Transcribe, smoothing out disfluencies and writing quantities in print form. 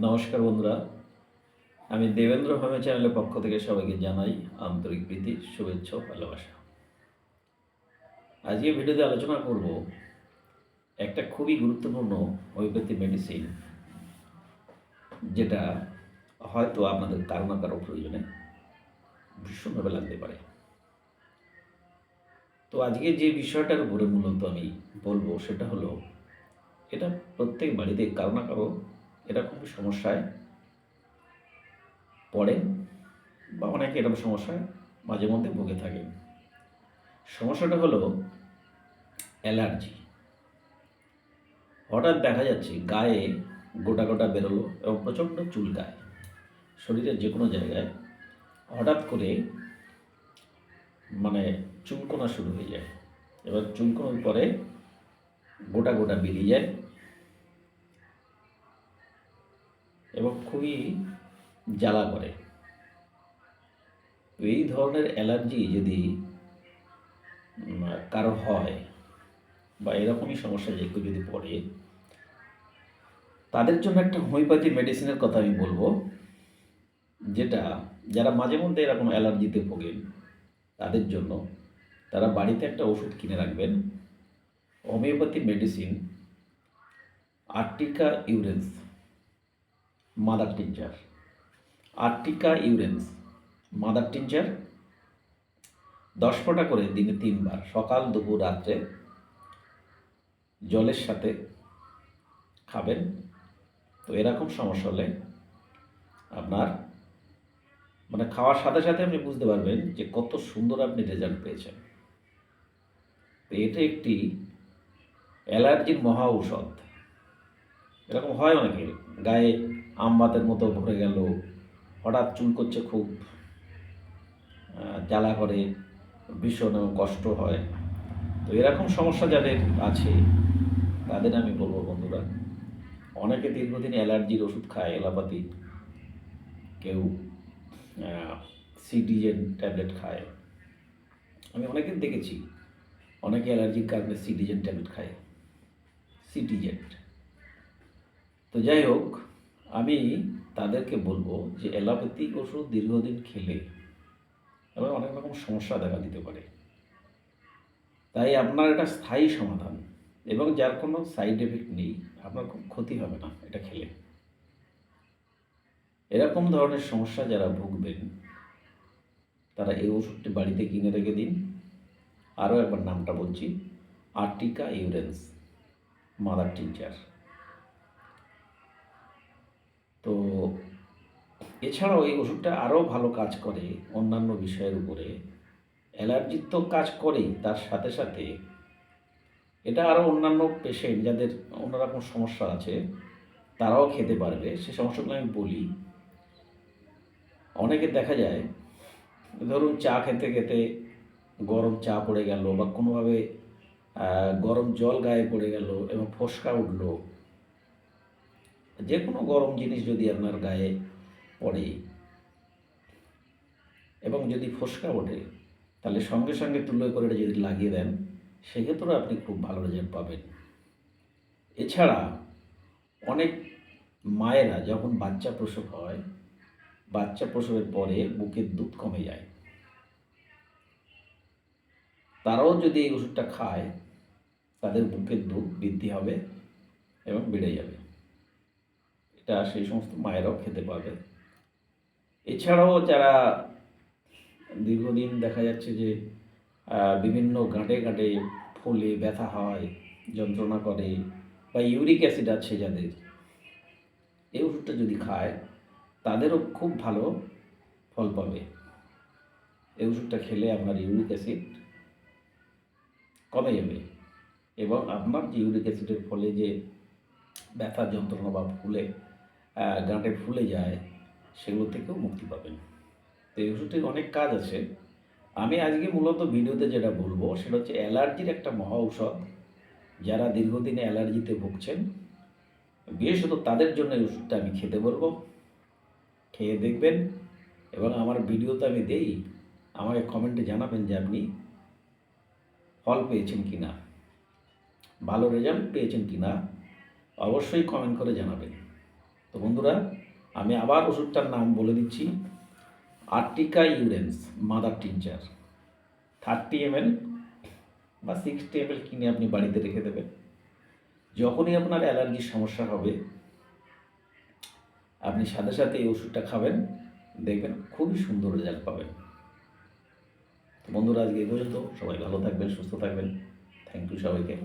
নমস্কার বন্ধুরা, আমি দেবেন্দ্র হোমে চ্যানেলের পক্ষ থেকে সবাইকে জানাই আন্তরিক প্রীতি, শুভেচ্ছা ও ভালোবাসা। আজকে ভিডিওতে আলোচনা করব একটা খুবই গুরুত্বপূর্ণ হোমিওপ্যাথি মেডিসিন, যেটা হয়তো আপনাদের কারো না কারো প্রয়োজনে ভীষণভাবে লাগতে পারে। তো আজকে যে বিষয়টার উপরে মূলত আমি বলবো সেটা হলো, এটা প্রত্যেক বাড়িতে কারো না কারো এরকম সমস্যায় পড়েন বা অনেকে এরকম সমস্যায় মাঝে মধ্যে ভুগে থাকেন। সমস্যাটা হলো অ্যালার্জি। হঠাৎ দেখা যাচ্ছে গায়ে গোটা গোটা বেরোলো এবং প্রচণ্ড চুলকায়, শরীরের যে কোনো জায়গায় হঠাৎ করে মানে চুলকোনা শুরু হয়ে যায়। এবার চুলকোনার পরে গোটা গোটা বেরিয়ে যায় এবং খুবই জ্বালা করে। তো এই ধরনের অ্যালার্জি যদি কারো হয় বা এরকমই সমস্যা যে কেউ যদি পড়ে, তাদের জন্য একটা হোমিওপ্যাথি মেডিসিনের কথা আমি বলবো, যেটা যারা মাঝে মধ্যে এরকম অ্যালার্জিতে ভোগেন তাদের জন্য তারা বাড়িতে একটা ওষুধ কিনে রাখবেন। Homeopathy medicine আর্টিকা urens mother tincture. আর্টিকা urens mother tincture 10 ফোঁটা করে দিনে 3 বার, সকাল দুপুর রাত্রে জলের সাথে খাবেন। তো এরকম সমস্যা হলে আপনার খাওয়ার সাথে সাথে আপনি বুঝতে পারবেন যে কত সুন্দর আপনি রেজাল্ট পেয়েছেন। তো এটা একটি অ্যালার্জির মহা ঔষধ। এরকম হয় অনেকের, গায়ে আমবাতের মতো ভরে গেল, হঠাৎ চুল করছে, খুব জ্বালা করে, ভীষণ কষ্ট হয়। তো এরকম সমস্যা যাদের আছে তাদের আমি বলবো বন্ধুরা, অনেকে দীর্ঘদিন অ্যালার্জির ওষুধ খায়, এলোপ্যাথি, কেউ সিটিজেন ট্যাবলেট খায়। আমি অনেকে দেখেছি অনেকে অ্যালার্জির কারণে সিটিজেন ট্যাবলেট খায়, সিটিজেন। তো যাই হোক, আমি তাদেরকে বলবো যে অ্যালোপ্যাথিক ওষুধ দীর্ঘদিন খেলে এবার অনেক রকম সমস্যা দেখা দিতে পারে। তাই আপনার এটা স্থায়ী সমাধান এবং যার কোনো সাইড এফেক্ট নেই, আপনার খুব ক্ষতি হবে না এটা খেলে। এরকম ধরনের সমস্যা যারা ভুগবেন তারা এই ওষুধটি বাড়িতে কিনে রেখে দিন। আরও একবার নামটা বলছি, আর্টিকা ইউরেন্স মাদার টিনচার। তো এছাড়াও এই ওষুধটা আরও ভালো কাজ করে অন্যান্য বিষয়ের উপরে। অ্যালার্জির তো কাজ করেই, তার সাথে সাথে এটা আরও অন্যান্য পেশেন্ট যাদের অন্যরকম সমস্যা আছে তারাও খেতে পারবে। সে সমস্যাগুলো আমি বলি। অনেকে দেখা যায়, ধরুন চা খেতে খেতে গরম চা পড়ে গেল বা কোনোভাবে গরম জল গায়ে পড়ে গেল এবং ফোস্কা উঠল, যে কোনো গরম জিনিস যদি আপনার গায়ে পড়ে এবং যদি ফোস্কা ওঠে, তাহলে সঙ্গে সঙ্গে তুলো করে এটা যদি লাগিয়ে দেন, সেক্ষেত্রেও আপনি খুব ভালো রেজাল্ট পাবেন। এছাড়া অনেক মায়েরা যখন বাচ্চা প্রসব হয়, বাচ্চা প্রসবের পরে বুকের দুধ কমে যায়, তারাও যদি এই ওষুধটা খায় তাদের বুকের দুধ বৃদ্ধি হবে এবং বেড়ে যাবে। এটা সেই সমস্ত মায়েরাও খেতে পারবে। এছাড়াও যারা দীর্ঘদিন দেখা যাচ্ছে যে বিভিন্ন গাঁটে গাঁটে ফুলে ব্যথা হয়, যন্ত্রণা করে, বা ইউরিক অ্যাসিড আছে যাদের, এই ওষুধটা যদি খায় তাদেরও খুব ভালো ফল পাবে। এই ওষুধটা খেলে আপনার ইউরিক অ্যাসিড কমে যাবে এবং আপনার যে ইউরিক অ্যাসিডের ফলে যে ব্যথা যন্ত্রণা বা ফুলে গাঁটে ফুলে যায়, সেগুলো থেকেও মুক্তি পাবেন। তো এই ওষুধটির অনেক কাজ আছে। আমি আজকে মূলত ভিডিওতে যেটা বলবো সেটা হচ্ছে অ্যালার্জির একটা মহা ঔষধ। যারা দীর্ঘদিনে অ্যালার্জিতে ভুগছেন, বিশেষত তাদের জন্য এই ওষুধটা আমি খেতে বলবো। খেয়ে দেখবেন এবং আমার ভিডিওতে আমি দেই, আমাকে কমেন্টে জানাবেন যে আপনি ফল পেয়েছেন কি না, ভালো রেজাল্ট পেয়েছেন কি না, অবশ্যই কমেন্ট করে জানাবেন। তো বন্ধুরা, আমি আবার ওষুধটার নাম বলে দিচ্ছি, আর্টিকা ইউরেন্স মাদার টিনচার 30 ml বা 60 ml কিনে আপনি বাড়িতে রেখে দেবেন। যখনই আপনার অ্যালার্জির সমস্যা হবে আপনি সাথে সাথে এই ওষুধটা খাবেন, দেখবেন খুবই সুন্দর রেজাল্ট পাবেন। তো বন্ধুরা, আজকে এই পর্যন্ত। সবাই ভালো থাকবেন, সুস্থ থাকবেন। থ্যাংক ইউ সবাইকে।